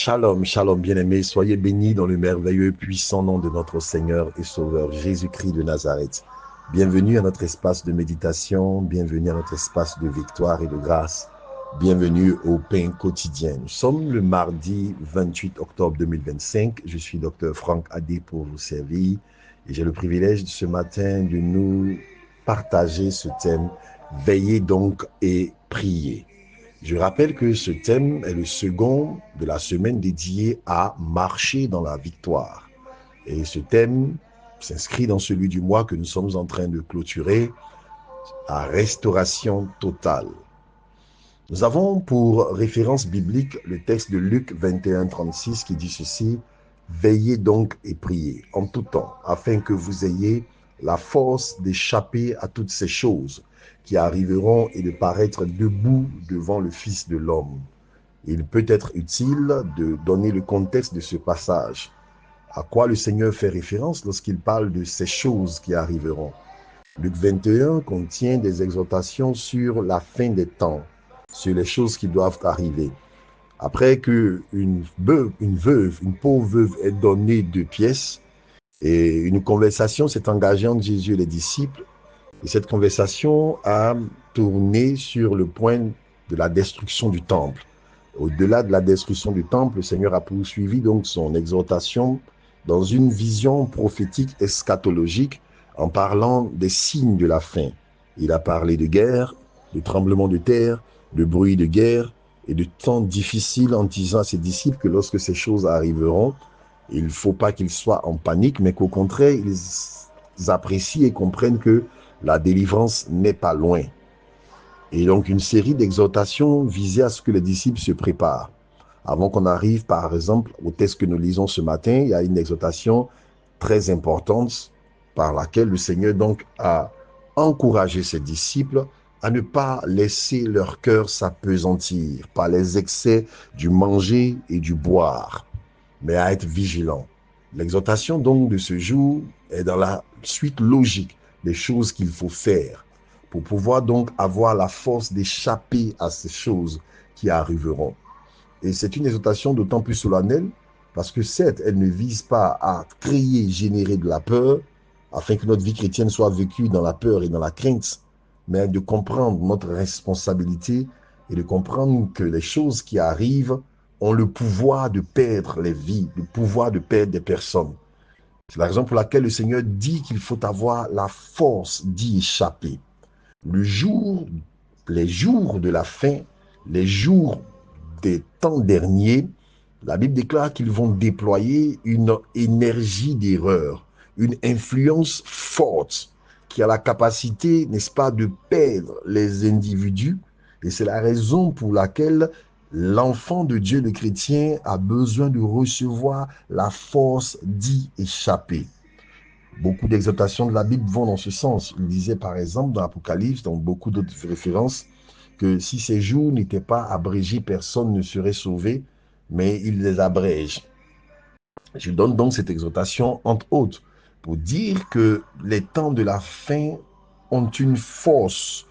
Shalom, shalom bien-aimés, soyez bénis dans le merveilleux puissant nom de notre Seigneur et Sauveur Jésus-Christ de Nazareth. Bienvenue à notre espace de méditation, bienvenue à notre espace de victoire et de grâce, bienvenue au pain quotidien. Nous sommes le mardi 28 octobre 2025, je suis Dr Franck Adé pour vous servir et j'ai le privilège ce matin de nous partager ce thème « Veillez donc et priez ». Je rappelle que ce thème est le second de la semaine dédiée à marcher dans la victoire. Et ce thème s'inscrit dans celui du mois que nous sommes en train de clôturer, la restauration totale. Nous avons pour référence biblique le texte de Luc 21, 36 qui dit ceci: « Veillez donc et priez en tout temps, afin que vous ayez la force d'échapper à toutes ces choses qui arriveront et de paraître debout devant le Fils de l'homme. » Il peut être utile de donner le contexte de ce passage. À quoi le Seigneur fait référence lorsqu'il parle de ces choses qui arriveront? Luc 21 contient des exhortations sur la fin des temps, sur les choses qui doivent arriver. Après qu'une une pauvre veuve ait donné 2 pièces, et une conversation s'est engagée entre Jésus et les disciples, et cette conversation a tourné sur le point de la destruction du temple. Au-delà de la destruction du temple, le Seigneur a poursuivi donc son exhortation dans une vision prophétique eschatologique en parlant des signes de la fin. Il a parlé de guerre, de tremblements de terre, de bruit de guerre et de temps difficiles en disant à ses disciples que lorsque ces choses arriveront, il ne faut pas qu'ils soient en panique, mais qu'au contraire, ils apprécient et comprennent que la délivrance n'est pas loin. Et donc une série d'exhortations visait à ce que les disciples se préparent. Avant qu'on arrive, par exemple, au texte que nous lisons ce matin, il y a une exhortation très importante par laquelle le Seigneur donc a encouragé ses disciples à ne pas laisser leur cœur s'appesantir par les excès du manger et du boire, mais à être vigilant. L'exhortation donc de ce jour est dans la suite logique des choses qu'il faut faire pour pouvoir donc avoir la force d'échapper à ces choses qui arriveront. Et c'est une exhortation d'autant plus solennelle parce que certes, elle ne vise pas à créer, générer de la peur, afin que notre vie chrétienne soit vécue dans la peur et dans la crainte, mais de comprendre notre responsabilité et de comprendre que les choses qui arrivent ont le pouvoir de perdre les vies, le pouvoir de perdre des personnes. C'est la raison pour laquelle le Seigneur dit qu'il faut avoir la force d'y échapper. Les jours de la fin, les jours des temps derniers, la Bible déclare qu'ils vont déployer une énergie d'erreur, une influence forte qui a la capacité, n'est-ce pas, de perdre les individus. Et c'est la raison pour laquelle l'enfant de Dieu, le chrétien, a besoin de recevoir la force d'y échapper. Beaucoup d'exhortations de la Bible vont dans ce sens. Il disait par exemple dans l'Apocalypse, dans beaucoup d'autres références, que si ces jours n'étaient pas abrégés, personne ne serait sauvé, mais il les abrège. Je donne donc cette exhortation entre autres pour dire que les temps de la fin ont une force,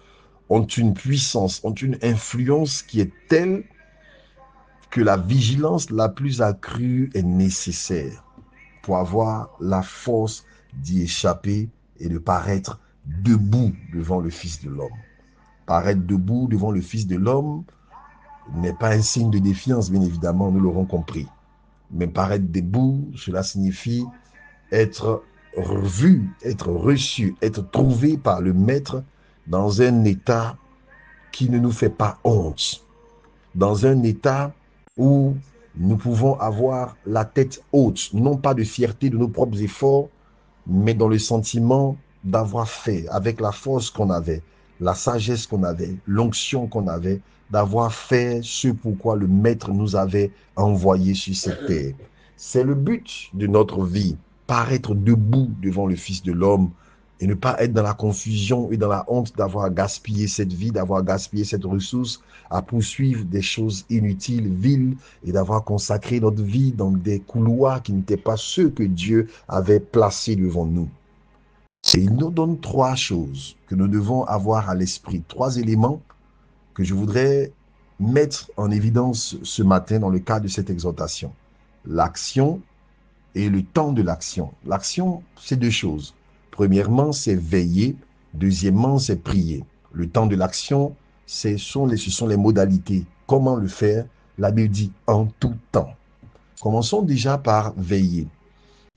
ont une puissance, ont une influence qui est telle que la vigilance la plus accrue est nécessaire pour avoir la force d'y échapper et de paraître debout devant le Fils de l'homme. Paraître debout devant le Fils de l'homme n'est pas un signe de défiance, bien évidemment, nous l'aurons compris. Mais paraître debout, cela signifie être vu, être reçu, être trouvé par le Maître dans un état qui ne nous fait pas honte, dans un état où nous pouvons avoir la tête haute, non pas de fierté de nos propres efforts, mais dans le sentiment d'avoir fait avec la force qu'on avait, la sagesse qu'on avait, l'onction qu'on avait, d'avoir fait ce pourquoi le Maître nous avait envoyé sur cette terre. C'est le but de notre vie, paraître debout devant le Fils de l'homme et ne pas être dans la confusion et dans la honte d'avoir gaspillé cette vie, d'avoir gaspillé cette ressource à poursuivre des choses inutiles, viles, et d'avoir consacré notre vie dans des couloirs qui n'étaient pas ceux que Dieu avait placés devant nous. Et il nous donne 3 choses que nous devons avoir à l'esprit, 3 éléments que je voudrais mettre en évidence ce matin dans le cadre de cette exhortation. L'action et le temps de l'action. L'action, c'est deux choses. Premièrement, c'est veiller. Deuxièmement, c'est prier. Le temps de l'action, ce sont les modalités. Comment le faire? La Bible dit en tout temps. Commençons déjà par veiller.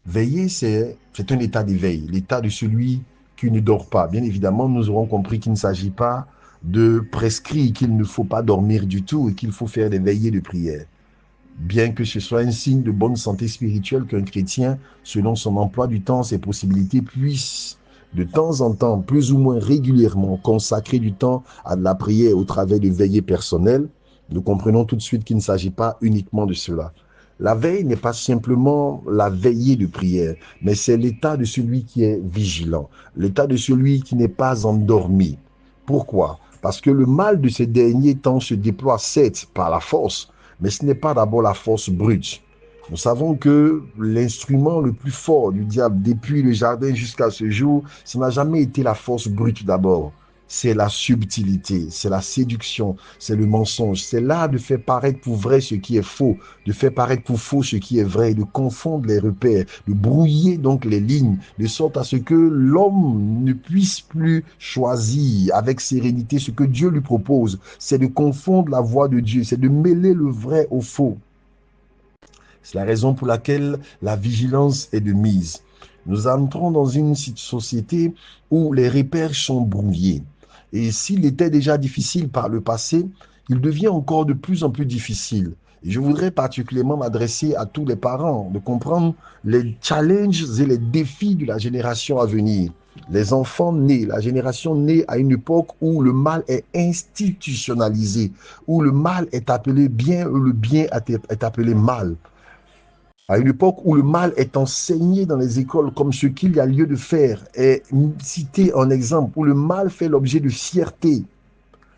Veiller, c'est un état d'éveil, l'état de celui qui ne dort pas. Bien évidemment, nous aurons compris qu'il ne s'agit pas de prescrire qu'il ne faut pas dormir du tout et qu'il faut faire des veillées de prière. Bien que ce soit un signe de bonne santé spirituelle qu'un chrétien, selon son emploi du temps, ses possibilités, puisse de temps en temps, plus ou moins régulièrement, consacrer du temps à de la prière au travers de veillées personnelles, nous comprenons tout de suite qu'il ne s'agit pas uniquement de cela. La veille n'est pas simplement la veillée de prière, mais c'est l'état de celui qui est vigilant, l'état de celui qui n'est pas endormi. Pourquoi? Parce que le mal de ces derniers temps se déploie certes par la force, mais ce n'est pas d'abord la force brute. Nous savons que l'instrument le plus fort du diable depuis le jardin jusqu'à ce jour, ce n'a jamais été la force brute d'abord. C'est la subtilité, c'est la séduction, c'est le mensonge. C'est là de faire paraître pour vrai ce qui est faux, de faire paraître pour faux ce qui est vrai, de confondre les repères, de brouiller donc les lignes, de sorte à ce que l'homme ne puisse plus choisir avec sérénité ce que Dieu lui propose. C'est de confondre la voix de Dieu, c'est de mêler le vrai au faux. C'est la raison pour laquelle la vigilance est de mise. Nous entrons dans une société où les repères sont brouillés. Et s'il était déjà difficile par le passé, il devient encore de plus en plus difficile. Et je voudrais particulièrement m'adresser à tous les parents, de comprendre les challenges et les défis de la génération à venir. Les enfants nés, la génération née à une époque où le mal est institutionnalisé, où le mal est appelé bien, où le bien est appelé mal. À une époque où le mal est enseigné dans les écoles comme ce qu'il y a lieu de faire, est cité en exemple, où le mal fait l'objet de fierté.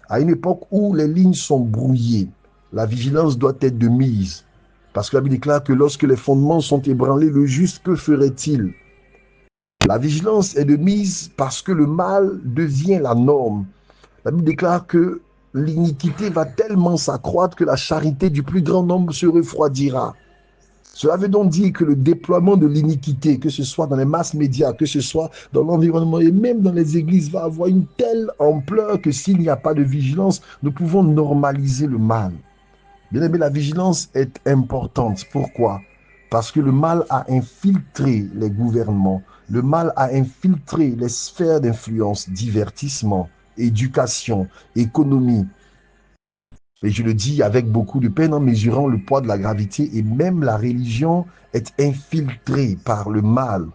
À une époque où les lignes sont brouillées, la vigilance doit être de mise. Parce que la Bible déclare que lorsque les fondements sont ébranlés, le juste, que ferait-il? La vigilance est de mise parce que le mal devient la norme. La Bible déclare que l'iniquité va tellement s'accroître que la charité du plus grand nombre se refroidira. Cela veut donc dire que le déploiement de l'iniquité, que ce soit dans les masses médias, que ce soit dans l'environnement et même dans les églises, va avoir une telle ampleur que s'il n'y a pas de vigilance, nous pouvons normaliser le mal. Bien aimé, la vigilance est importante. Pourquoi? Parce que le mal a infiltré les gouvernements, le mal a infiltré les sphères d'influence, divertissement, éducation, économie. Et je le dis avec beaucoup de peine en mesurant le poids de la gravité, et même la religion est infiltrée par le mal.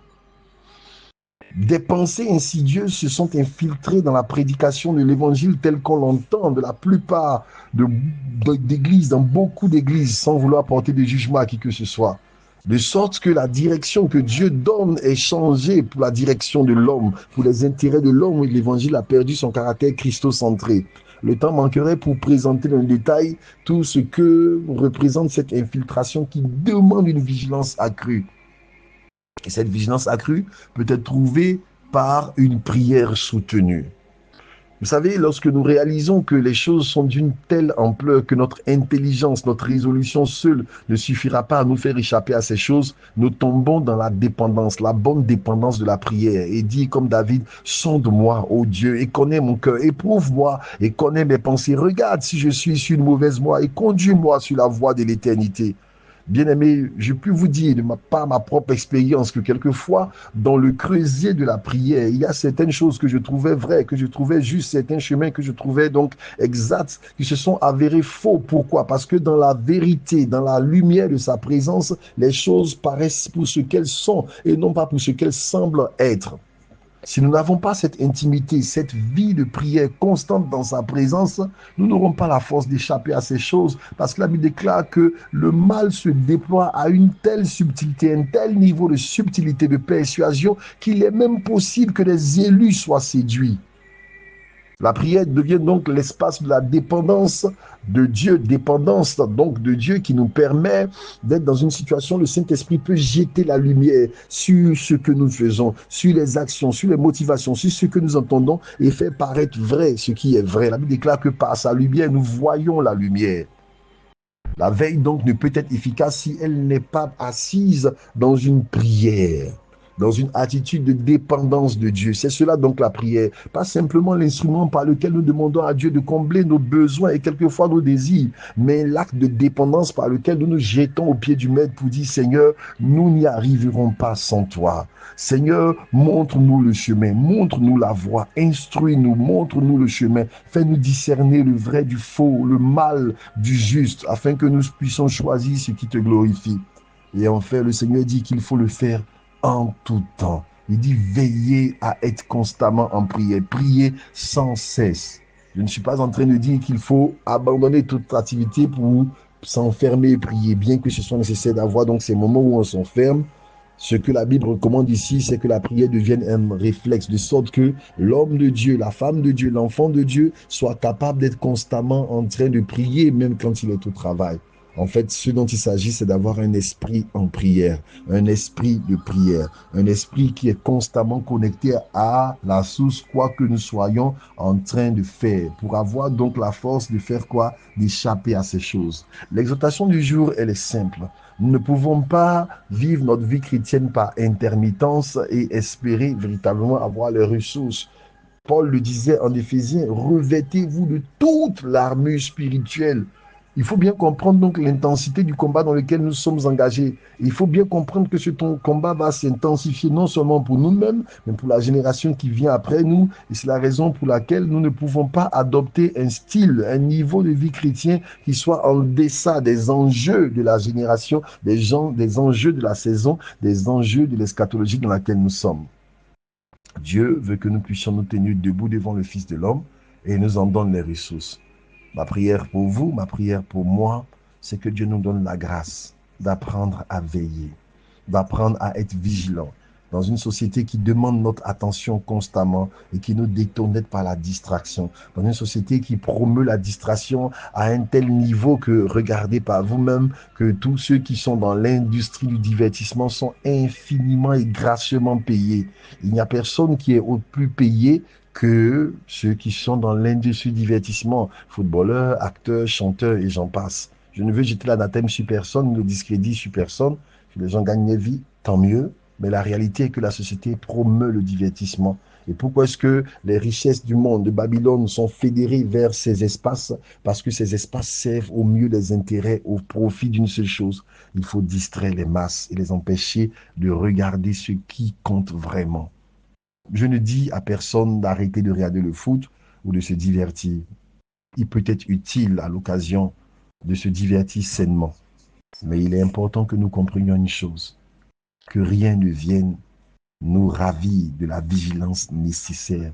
Des pensées insidieuses se sont infiltrées dans la prédication de l'évangile tel qu'on l'entend de la plupart d'églises, dans beaucoup d'églises, sans vouloir porter de jugement à qui que ce soit. De sorte que la direction que Dieu donne est changée pour la direction de l'homme, pour les intérêts de l'homme, et l'évangile a perdu son caractère christocentré. Le temps manquerait pour présenter dans le détail tout ce que représente cette infiltration qui demande une vigilance accrue. Et cette vigilance accrue peut être trouvée par une prière soutenue. Vous savez, lorsque nous réalisons que les choses sont d'une telle ampleur que notre intelligence, notre résolution seule ne suffira pas à nous faire échapper à ces choses, nous tombons dans la dépendance, la bonne dépendance de la prière. Et dit comme David, sonde-moi, ô Dieu, et connais mon cœur, éprouve-moi et connais mes pensées. Regarde si je suis sur une mauvaise voie et conduis-moi sur la voie de l'éternité. Bien-aimé, je peux vous dire, par ma propre expérience, que quelquefois, dans le creuset de la prière, il y a certaines choses que je trouvais vraies, que je trouvais justes, certains chemins que je trouvais donc exacts, qui se sont avérés faux. Pourquoi? Parce que dans la vérité, dans la lumière de sa présence, les choses paraissent pour ce qu'elles sont et non pas pour ce qu'elles semblent être. Si nous n'avons pas cette intimité, cette vie de prière constante dans sa présence, nous n'aurons pas la force d'échapper à ces choses, parce que la Bible déclare que le mal se déploie à une telle subtilité, un tel niveau de subtilité, de persuasion, qu'il est même possible que les élus soient séduits. La prière devient donc l'espace de la dépendance de Dieu, dépendance donc de Dieu qui nous permet d'être dans une situation où le Saint-Esprit peut jeter la lumière sur ce que nous faisons, sur les actions, sur les motivations, sur ce que nous entendons et faire paraître vrai ce qui est vrai. La Bible déclare que par sa lumière, nous voyons la lumière. La veille donc ne peut être efficace si elle n'est pas assise dans une prière, dans une attitude de dépendance de Dieu. C'est cela donc la prière, pas simplement l'instrument par lequel nous demandons à Dieu de combler nos besoins et quelquefois nos désirs, mais l'acte de dépendance par lequel nous nous jetons au pied du Maître pour dire Seigneur, nous n'y arriverons pas sans toi. Seigneur, montre-nous le chemin, montre-nous la voie, instruis-nous, montre-nous le chemin, fais-nous discerner le vrai du faux, le mal du juste, afin que nous puissions choisir ce qui te glorifie. Et enfin, le Seigneur dit qu'il faut le faire en tout temps. Il dit veiller à être constamment en prière, prier sans cesse. Je ne suis pas en train de dire qu'il faut abandonner toute activité pour s'enfermer et prier, bien que ce soit nécessaire d'avoir donc ces moments où on s'enferme. Ce que la Bible recommande ici, c'est que la prière devienne un réflexe, de sorte que l'homme de Dieu, la femme de Dieu, l'enfant de Dieu soit capable d'être constamment en train de prier, même quand il est au travail. En fait, ce dont il s'agit, c'est d'avoir un esprit en prière, un esprit de prière, un esprit qui est constamment connecté à la source, quoi que nous soyons en train de faire, pour avoir donc la force de faire quoi? D'échapper à ces choses. L'exhortation du jour, elle est simple. Nous ne pouvons pas vivre notre vie chrétienne par intermittence et espérer véritablement avoir les ressources. Paul le disait en Éphésiens, revêtez-vous de toute l'armure spirituelle. Il faut bien comprendre donc l'intensité du combat dans lequel nous sommes engagés. Il faut bien comprendre que ce combat va s'intensifier non seulement pour nous-mêmes, mais pour la génération qui vient après nous. Et c'est la raison pour laquelle nous ne pouvons pas adopter un style, un niveau de vie chrétien qui soit en deçà des enjeux de la génération, des enjeux de la saison, des enjeux de l'eschatologie dans laquelle nous sommes. Dieu veut que nous puissions nous tenir debout devant le Fils de l'homme et il nous en donne les ressources. Ma prière pour vous, ma prière pour moi, c'est que Dieu nous donne la grâce d'apprendre à veiller, d'apprendre à être vigilant dans une société qui demande notre attention constamment et qui nous détourne par la distraction, dans une société qui promeut la distraction à un tel niveau que, regardez par vous-même, que tous ceux qui sont dans l'industrie du divertissement sont infiniment et gracieusement payés. Il n'y a personne qui est au plus payé que ceux qui sont dans l'industrie du divertissement, footballeurs, acteurs, chanteurs et j'en passe. Je ne veux jeter l'anathème sur personne, le discrédit sur personne. Si les gens gagnent leur vie, tant mieux. Mais la réalité est que la société promeut le divertissement. Et pourquoi est-ce que les richesses du monde, de Babylone, sont fédérées vers ces espaces? Parce que ces espaces servent au mieux les intérêts, au profit d'une seule chose. Il faut distraire les masses et les empêcher de regarder ce qui compte vraiment. Je ne dis à personne d'arrêter de regarder le foot ou de se divertir. Il peut être utile à l'occasion de se divertir sainement. Mais il est important que nous comprenions une chose, que rien ne vienne nous ravir de la vigilance nécessaire.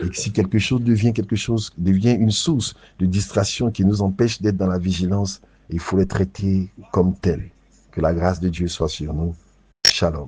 Et que si devient une source de distraction qui nous empêche d'être dans la vigilance, il faut les traiter comme tels. Que la grâce de Dieu soit sur nous. Shalom.